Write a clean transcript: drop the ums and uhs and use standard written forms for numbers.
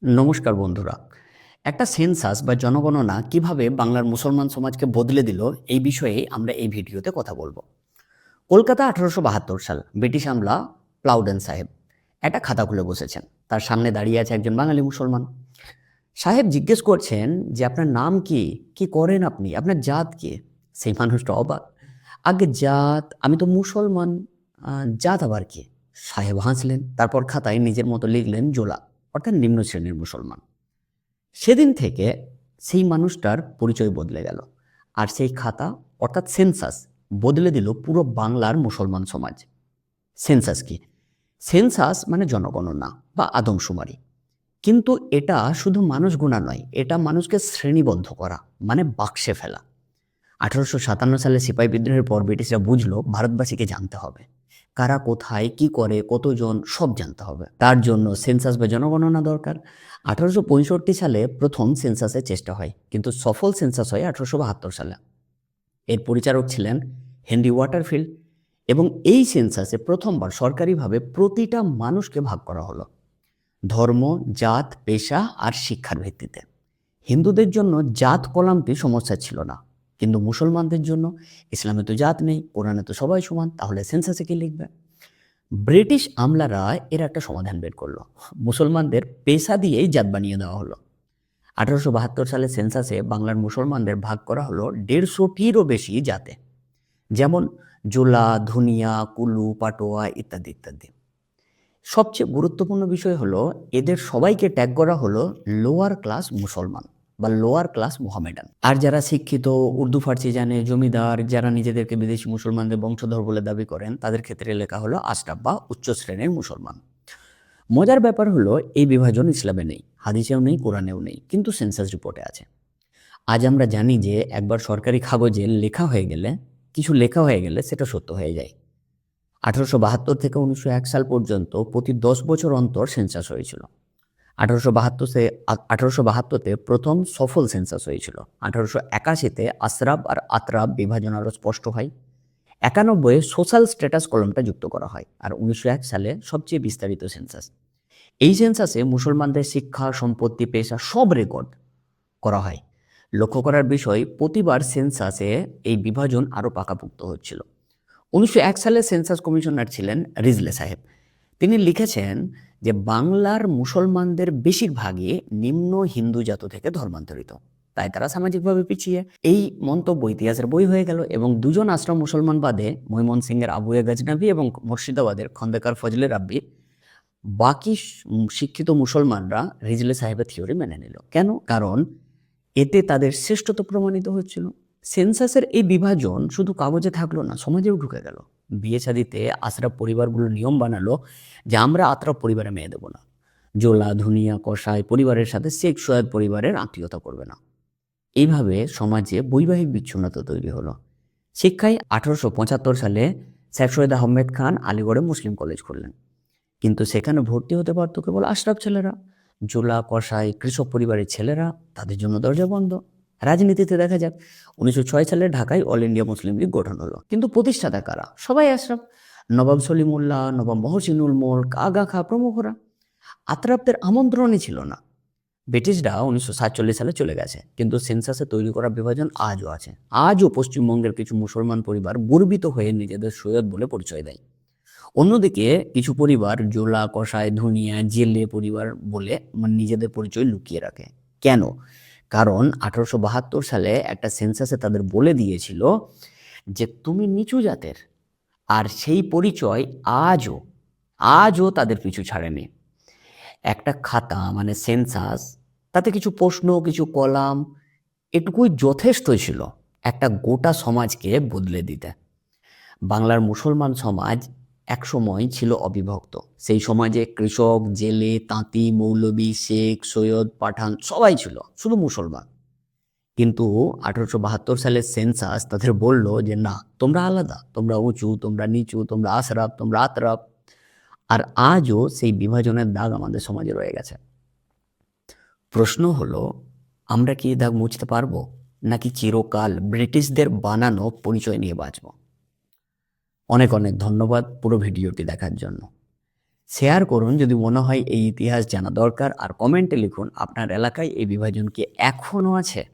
নমস্কার বন্ধুরা। একটা সেন্সাস বা জনগণনা কিভাবে বাংলার মুসলমান সমাজকে বদলে দিল, এই বিষয়ে আমরা এই ভিডিওতে কথা বলবো। কলকাতা 1872 সাল, ব্রিটিশ আমলা প্লাউডেন সাহেব একটা খাতা খুলে বসেছেন। তার সামনে দাঁড়িয়ে আছে একজন বাঙালি মুসলমান। সাহেব জিজ্ঞেস করছেন যে আপনার নাম কি, কি করেন আপনি, আপনার জাত কি? সেই মানুষটা অবাক। আগে জাত, আমি তো মুসলমান। জাত আবার কি? সাহেব হাসলেন, তারপর খাতায় নিজের মতো লিখলেন জোলা, অর্থাৎ নিম্ন শ্রেণীর মুসলমান। সেদিন থেকে সেই মানুষটার পরিচয় বদলে গেল। আর সেই খাতা অর্থাৎ সেন্সাস বদলে দিল পুরো বাংলার মুসলমান সমাজ। সেন্সাস কি? সেন্সাস মানে জনগণনা বা আদমশুমারি। কিন্তু এটা শুধু মানুষ গোনা নয়, এটা মানুষকে শ্রেণীবদ্ধ করা, মানে বাক্সে ফেলা। 1857 সালে সিপাহী বিদ্রোহের পর ব্রিটিশরা বুঝলো ভারতবাসীকে জানতে হবে, কারা কোথায় কি করে, কতজন, সব জানতে হবে। তার জন্য সেন্সাস বা জনগণনা দরকার। 1865 সালে প্রথম সেন্সাসের চেষ্টা হয়, কিন্তু সফল সেন্সাস হয় 1872 সালে। এর পরিচালক ছিলেন হেনরি ওয়াটারফিল্ড। এবং এই সেন্সাসে প্রথমবার সরকারিভাবে প্রতিটা মানুষকে ভাগ করা হলো ধর্ম, জাত, পেশা আর শিক্ষার ভিত্তিতে। হিন্দুদের জন্য জাত কলামটি সমস্যা ছিল না, কিন্তু মুসলমানদের জন্য, ইসলামে তো জাত নেই, কোরআনে তো সবাই সমান, তাহলে সেন্সাসে কি লিখবে? ব্রিটিশ আমলারা এর একটা সমাধান বের করলো। মুসলমানদের পেশা দিয়েই জাত বানিয়ে দেওয়া হলো। 1872 সালে সেন্সাসে বাংলার মুসলমানদের ভাগ করা হলো 150টিরও বেশি জাতে, যেমন জোলা, ধুনিয়া, কুলু, পাটোয়া ইত্যাদি ইত্যাদি। সবচেয়ে গুরুত্বপূর্ণ বিষয় হলো এদের সবাইকে ট্যাগ করা হলো লোয়ার ক্লাস মুসলমান বা লোয়ার ক্লাস মোহামেডান। আর যারা শিক্ষিত, উর্দু ফার্সি জানে, জমিদার, যারা নিজেদেরকে বিদেশি মুসলমানদের বংশধর বলে দাবি করেন, তাদের ক্ষেত্রে লেখা হলো আশরাফ বা উচ্চ শ্রেণীর মুসলমান। মজার ব্যাপার হলো এই বিভাজন ইসলামে নেই, হাদিসেও নেই, কোরআনেও নেই, কিন্তু সেন্সাস রিপোর্টে আছে। আজ আমরা জানি যে একবার সরকারি কাগজে কিছু লেখা হয়ে গেলে সেটা সত্য হয়ে যায়। 1872 থেকে 1901 সাল পর্যন্ত প্রতি 10 বছর অন্তর সেন্সাস হয়েছিল। 1872তে প্রথম সফল সেন্সাস হয়েছিল। 1881তে আশরাফ আর আতরাফ বিভাজন আরও স্পষ্ট হয়। 91 সোশ্যাল স্ট্যাটাস কলমটা যুক্ত করা হয়। আর 1901 সালে সবচেয়ে বিস্তারিত সেন্সাস। এই সেন্সাসে মুসলমানদের শিক্ষা, সম্পত্তি, পেশা সব রেকর্ড করা হয়। লক্ষ্য করার বিষয়, প্রতিবার সেন্সাসে এই বিভাজন আরও পাকাপোক্ত হচ্ছিল। 1901 সালে সেন্সাস কমিশনার ছিলেন রিজলে সাহেব। তিনি লিখেছেন যে বাংলার মুসলমানদের বেশিরভাগই নিম্ন হিন্দু জাত থেকে ধর্মান্তরিত, তাই তারা সামাজিকভাবে পিছিয়ে। এই মন্তব্য ইতিহাসের বই হয়ে গেল এবং দুজন আশ্রম মুসলমান বাদে ময়মনসিংহের আবুয়ে গজনবী এবং মুর্শিদাবাদের খন্দকার ফজলে রাব্বি, বাকি শিক্ষিত মুসলমানরা রিজলে সাহেবের থিওরি মেনে নিল। কেন? কারণ এতে তাদের শ্রেষ্ঠত্ব প্রমাণিত হচ্ছিল। সেন্সাসের এই বিভাজন শুধু কাগজে থাকলো না, সমাজেও ঢুকে গেল। বিয়ে শাদিতে আশরাফ পরিবারগুলো নিয়ম বানালো যে আমরা আতরাফ পরিবারে মেয়ে দেবো না। জোলা, ধুনিয়া, কসাই পরিবারের সাথে শেখ সৈয়দ পরিবারের আত্মীয়তা করবে না। এইভাবে সমাজে বৈবাহিক বিচ্ছিন্নতা তৈরি হলো। শিক্ষায় 1875 সালে শেখ সৈয়দ আহমেদ খান আলিগড়ে মুসলিম কলেজ খুললেন, কিন্তু সেখানে ভর্তি হতে পারতো কেবল আশরাফ ছেলেরা। জোলা, কসাই, কৃষক পরিবারের ছেলেরা, তাদের জন্য দরজা বন্ধ। রাজনীতিতে দেখা যাক, 1906 সালে ঢাকায় অল ইন্ডিয়া মুসলিম লীগ গঠন হলো, কিন্তু প্রতিষ্ঠাতা কারা? সবাই আশরাফ। নবাব সলিমুল্লাহ, নবাব মহসিনুল মুলক, আগা খা প্রমুখরা। আতরাফদের আমন্ত্রণই ছিল না। ব্রিটিশরা 1947 সালে চলে গেছে, কিন্তু সেন্সাসে তৈরি করা বিভাজন আজও আছে। আজও পশ্চিমবঙ্গের কিছু মুসলমান পরিবার গর্বিত হয়ে নিজেদের সৈয়দ বলে পরিচয় দেয়। অন্যদিকে কিছু পরিবার জোলা, কসাই, ধুনিয়া, জেলে পরিবার বলে নিজেদের পরিচয় লুকিয়ে রাখে। কেন? কারণ 1872 সালে একটা সেন্সাসে তাদের বলে দিয়েছিল যে তুমি নিচু জাতের। আর সেই পরিচয় আজও আজও তাদের পিছু ছাড়েনি। একটা খাতা মানে সেন্সাস, তাতে কিছু প্রশ্ন, কিছু কলাম, এটুকুই যথেষ্ট ছিল একটা গোটা সমাজকে বদলে দিতে। বাংলার মুসলমান সমাজ একসময় ছিল অবিভক্ত। সেই সমাজে কৃষক, জেলে, তাঁতি, মৌলবি, শেখ, সৈয়দ, পাঠান সবাই ছিল, শুধু মুসলমান। কিন্তু 1872 সালের সেন্সাস তাদের বলল যে না, তোমরা আলাদা, তোমরা উঁচু, তোমরা নিচু, তোমরা আশরাফ, তোমরা আতরাফ। আর আজও সেই বিভাজনের দাগ আমাদের সমাজে রয়ে গেছে। প্রশ্ন হলো, আমরা কি এই দাগ মুছতে পারবো, নাকি চিরকাল ব্রিটিশদের বানানো পরিচয় নিয়ে বাঁচব? অনেক অনেক ধন্যবাদ পুরো ভিডিওটি দেখার জন্য। শেয়ার করুন যদি মনে হয় এই ইতিহাস জানা দরকার, আর কমেন্টে লিখুন আপনার এলাকায় এই বিভাজন কি এখনও আছে।